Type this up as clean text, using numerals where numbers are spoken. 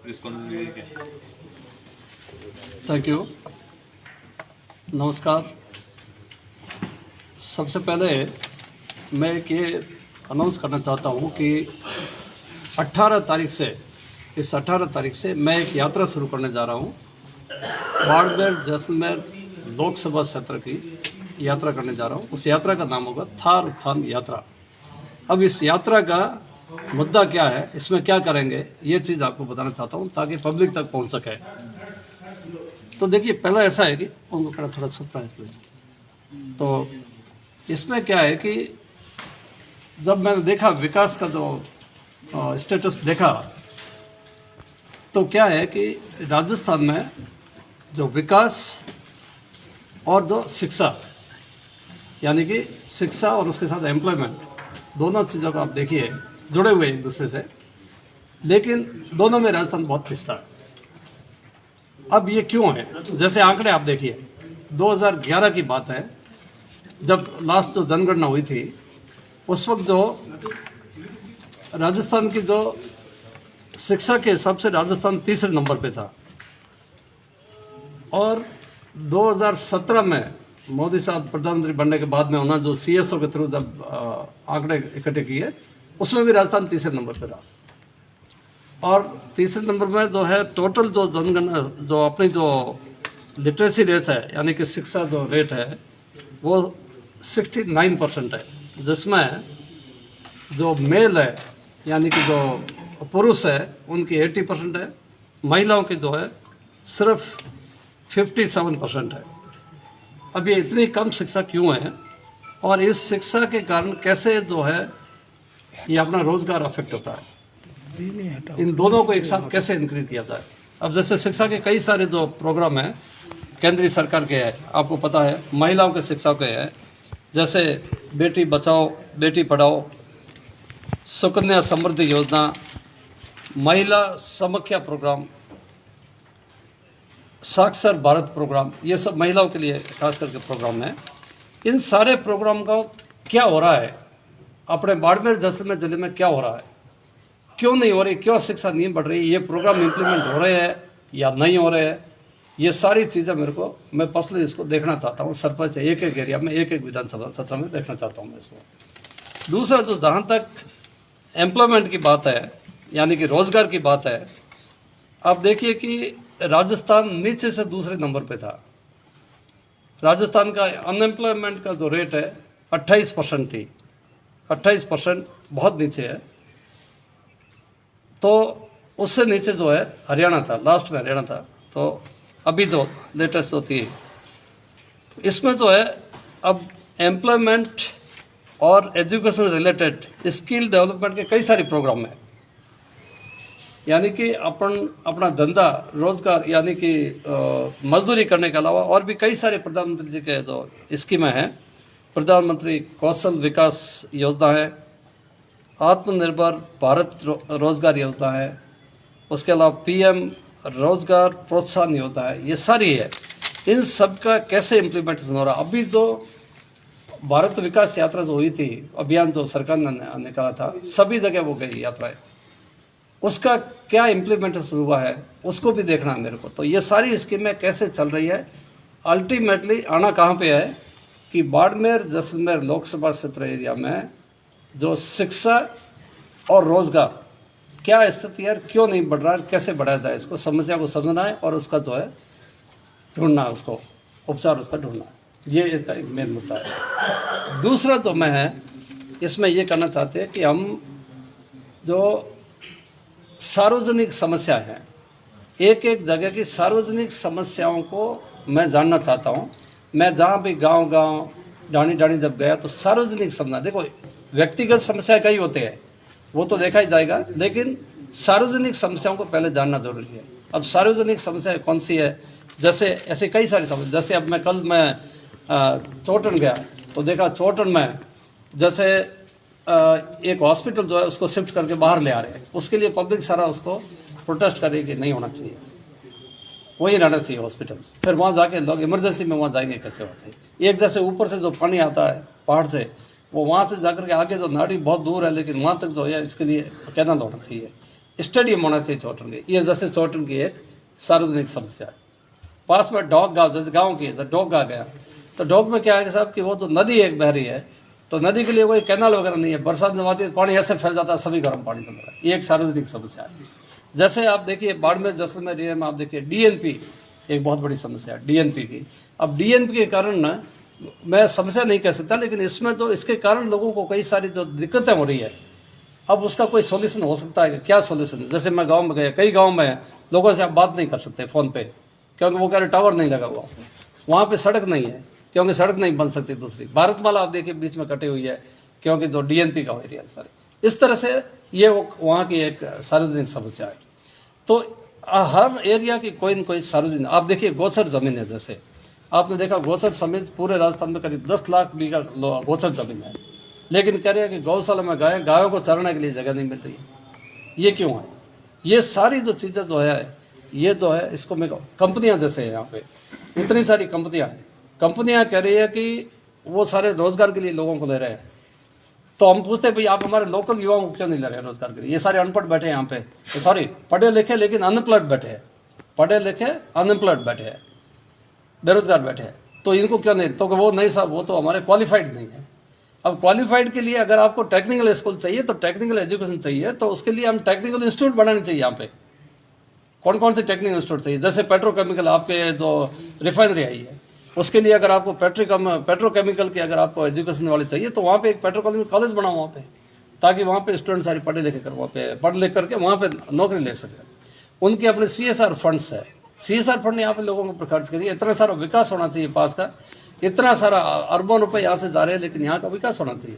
Press conference में क्या? Thank you. नमस्कार। सबसे पहले मैं एक ये अनाउंस करना चाहता हूँ कि 18 तारीख से मैं एक यात्रा शुरू करने जा रहा हूँ। बाड़मेर जैसलमेर लोकसभा क्षेत्र की यात्रा करने जा रहा हूँ। उस यात्रा का नाम होगा थार उत्थान यात्रा। अब इस यात्रा का मुद्दा क्या है, इसमें क्या करेंगे, ये चीज़ आपको बताना चाहता हूँ ताकि पब्लिक तक पहुँच सके। तो देखिए, पहला ऐसा है कि उनको थोड़ा सरप्राइज प्लीज। तो इसमें क्या है कि जब मैंने देखा विकास का जो स्टेटस देखा, तो क्या है कि राजस्थान में जो विकास और जो शिक्षा, यानी कि शिक्षा और उसके साथ एम्प्लॉयमेंट, दोनों चीज़ों को आप देखिए जुड़े हुए एक दूसरे से, लेकिन दोनों में राजस्थान बहुत पिछड़ा है। अब ये क्यों है? जैसे आंकड़े आप देखिए, 2011 की बात है जब लास्ट जो जनगणना हुई थी, उस वक्त जो राजस्थान की जो शिक्षा के हिसाब से राजस्थान तीसरे नंबर पे था, और 2017 में मोदी साहब प्रधानमंत्री बनने के बाद में उन्होंने जो CSO के थ्रू जब आंकड़े इकट्ठे किए, उसमें भी राजस्थान तीसरे नंबर पे था। और तीसरे नंबर में जो है टोटल जो जनगणना, जो अपनी जो लिटरेसी रेट है, यानी कि शिक्षा जो रेट है, वो 69% है, जिसमें जो मेल है यानी कि जो पुरुष है उनकी 80% है, महिलाओं की जो है सिर्फ 57% है। अब ये इतनी कम शिक्षा क्यों है, और इस शिक्षा के कारण कैसे जो है ये अपना रोजगार अफेक्ट होता है, इन दोनों को एक साथ कैसे इंक्रीज किया जाए। अब जैसे शिक्षा के कई सारे जो प्रोग्राम हैं केंद्रीय सरकार के हैं, आपको पता है, महिलाओं के शिक्षा के हैं, जैसे बेटी बचाओ बेटी पढ़ाओ, सुकन्या समृद्धि योजना, महिला समख्या प्रोग्राम, साक्षर भारत प्रोग्राम, ये सब महिलाओं के लिए खास करके प्रोग्राम है। इन सारे प्रोग्राम का क्या हो रहा है अपने बाड़मेर जैसलमेर जिले में, क्या हो रहा है, क्यों नहीं हो रही, क्यों शिक्षा नहीं बढ़ रही, ये प्रोग्राम इम्प्लीमेंट हो रहे हैं या नहीं हो रहे हैं, ये सारी चीज़ें मेरे को, मैं पर्सनली इसको देखना चाहता हूँ। सरपंच एक एक एरिया में, एक एक विधानसभा सत्र में देखना चाहता हूँ मैं इसको। दूसरा, जो जहाँ तक एम्प्लॉयमेंट की बात है, यानी कि रोजगार की बात है, आप देखिए कि राजस्थान नीचे से दूसरे नंबर पे था। राजस्थान का अनएम्प्लॉयमेंट का जो रेट है 28% थी, 28% बहुत नीचे है। तो उससे नीचे जो है हरियाणा था, लास्ट में हरियाणा था। तो अभी जो लेटेस्ट जो थी, इसमें जो है अब एम्प्लॉयमेंट और एजुकेशन रिलेटेड स्किल डेवलपमेंट के कई सारे प्रोग्राम हैं, यानी कि अपना धंधा रोजगार, यानी कि मजदूरी करने के अलावा और भी कई सारे प्रधानमंत्री जी के जो स्कीमें हैं। प्रधानमंत्री कौशल विकास योजना है, आत्मनिर्भर भारत रोजगार योजना है, उसके अलावा PM रोजगार प्रोत्साहन योजना है, ये सारी है। इन सब का कैसे इम्प्लीमेंटेशन हो रहा है? अभी जो भारत विकास यात्रा जो हुई थी, अभियान जो सरकार ने निकाला था, सभी जगह वो गई यात्राएं, उसका क्या इम्प्लीमेंटेशन हुआ है उसको भी देखना है मेरे को। तो ये सारी स्कीमें कैसे चल रही है, अल्टीमेटली आना कहाँ पे है कि बाड़मेर जैसलमेर लोकसभा क्षेत्र एरिया में जो शिक्षा और रोजगार क्या स्थिति है, क्यों नहीं बढ़ रहा है, कैसे बढ़ाया जाए, इसको समस्या को समझना है और उसका जो है ढूंढना है, उसको उपचार उसका ढूंढना है। ये इसका एक मेन मुद्दा है। दूसरा जो मैं है इसमें ये करना चाहते हैं कि हम जो सार्वजनिक समस्या है, एक एक जगह की सार्वजनिक समस्याओं को मैं जानना चाहता हूँ। मैं जहाँ भी गांव डाणी जब गया तो सार्वजनिक समस्या, देखो व्यक्तिगत समस्या कई होते हैं वो तो देखा ही जाएगा, लेकिन सार्वजनिक समस्याओं को पहले जानना जरूरी है। अब सार्वजनिक समस्या कौन सी है, जैसे ऐसे कई सारी समस्या, जैसे अब मैं चोटन गया तो देखा चोटन में जैसे एक हॉस्पिटल जो है उसको शिफ्ट करके बाहर ले आ रहे हैं, उसके लिए पब्लिक सारा उसको प्रोटेस्ट करे कि नहीं होना चाहिए, वहीं रहना चाहिए हॉस्पिटल। फिर वहाँ जाके लोग इमरजेंसी में वहाँ जाएंगे कैसे? वहाँ से एक जैसे ऊपर से जो पानी आता है पहाड़ से, वो वहाँ से जाकर के आगे जो नाड़ी बहुत दूर है, लेकिन वहाँ तक जो है इसके लिए कैनाल होना चाहिए। स्टेडियम होना चाहिए चौटन के, ये जैसे चौटन की एक सार्वजनिक समस्या है। पास में डॉग गाँव, जैसे गाँव की है, डॉग आ गया तो डॉग में क्या है कि साहब कि वो तो नदी एक बह रही है, तो नदी के लिए कोई कैनाल वगैरह नहीं है, बरसात जब आती है पानी ऐसे फैल जाता है, सभी गर्म पानी चल रहा है, ये एक सार्वजनिक समस्या है। जैसे आप देखिए बाड़मेर जैसलमेर एरिया में आप देखिए डीएनपी एक बहुत बड़ी समस्या है, डीएनपी की। अब डीएनपी के कारण ना, मैं समस्या नहीं कह सकता, लेकिन इसमें तो इसके कारण लोगों को कई सारी जो दिक्कतें हो रही है, अब उसका कोई सॉल्यूशन हो सकता है? क्या सॉल्यूशन है? जैसे मैं गांव में गया, कई गांव में लोगों से आप बात नहीं कर सकते फ़ोन पे, क्योंकि वो कह रहे टावर नहीं लगा हुआ, वहाँ पे सड़क नहीं है, क्योंकि सड़क नहीं बन सकती। दूसरी भारतमाला आप देखिए बीच में कटी हुई है, क्योंकि जो डीएनपी का एरिया है सारे। इस तरह से ये वहाँ की एक सार्वजनिक समस्या है। तो हर एरिया की कोई न कोई सार्वजनिक, आप देखिए गोचर जमीन है, जैसे आपने देखा गोचर समेत पूरे राजस्थान में करीब 10 लाख बीघा गोचर जमीन है, लेकिन कह रहे हैं कि गौशाला में गायों को चरने के लिए जगह नहीं मिल रही है। ये क्यों है? ये सारी जो चीज़ें जो है, ये जो है, इसको मैं कंपनियां जैसे है, यहाँ पे इतनी सारी कंपनियां हैं, कंपनियां कह रही है कि वो सारे रोजगार के लिए लोगों को ले रहे हैं। तो हम पूछते हैं भाई आप हमारे लोकल युवाओं को क्यों नहीं ले रहे हैं रोजगार के लिए? ये सारे अनपढ़ बैठे हैं यहाँ पे, सॉरी पढ़े लिखे लेकिन अनएम्प्लॉयड बैठे हैं, पढ़े लिखे अनएम्प्लॉयड बैठे हैं, बेरोजगार बैठे हैं, तो इनको क्यों नहीं? तो वो नहीं साहब, वो तो हमारे क्वालिफाइड नहीं है। अब क्वालिफाइड के लिए अगर आपको टेक्निकल स्कूल चाहिए, तो टेक्निकल एजुकेशन चाहिए, तो उसके लिए हम टेक्निकल इंस्टीट्यूट बनाने चाहिए। यहाँ पे कौन कौन से टेक्निकल इंस्टीट्यूट चाहिए? जैसे पेट्रोकेमिकल, आपके जो रिफाइनरी आई है, उसके लिए अगर आपको पेट्रोकेमिकल की अगर आपको एजुकेशन वाले चाहिए, तो वहाँ पे एक पेट्रोकेमिकल कॉलेज बनाओ वहाँ पे, ताकि वहाँ पे स्टूडेंट सारे पढ़े लिखे कर वहाँ पे पढ़ लिख करके वहाँ पे नौकरी ले सके। उनके अपने CSR फंड्स है, CSR फंड यहाँ पे लोगों को खर्च करिए। इतना सारा विकास होना चाहिए पास का, इतना सारा अरबों रुपए यहाँ से जा रहे हैं, लेकिन यहाँ का विकास होना चाहिए।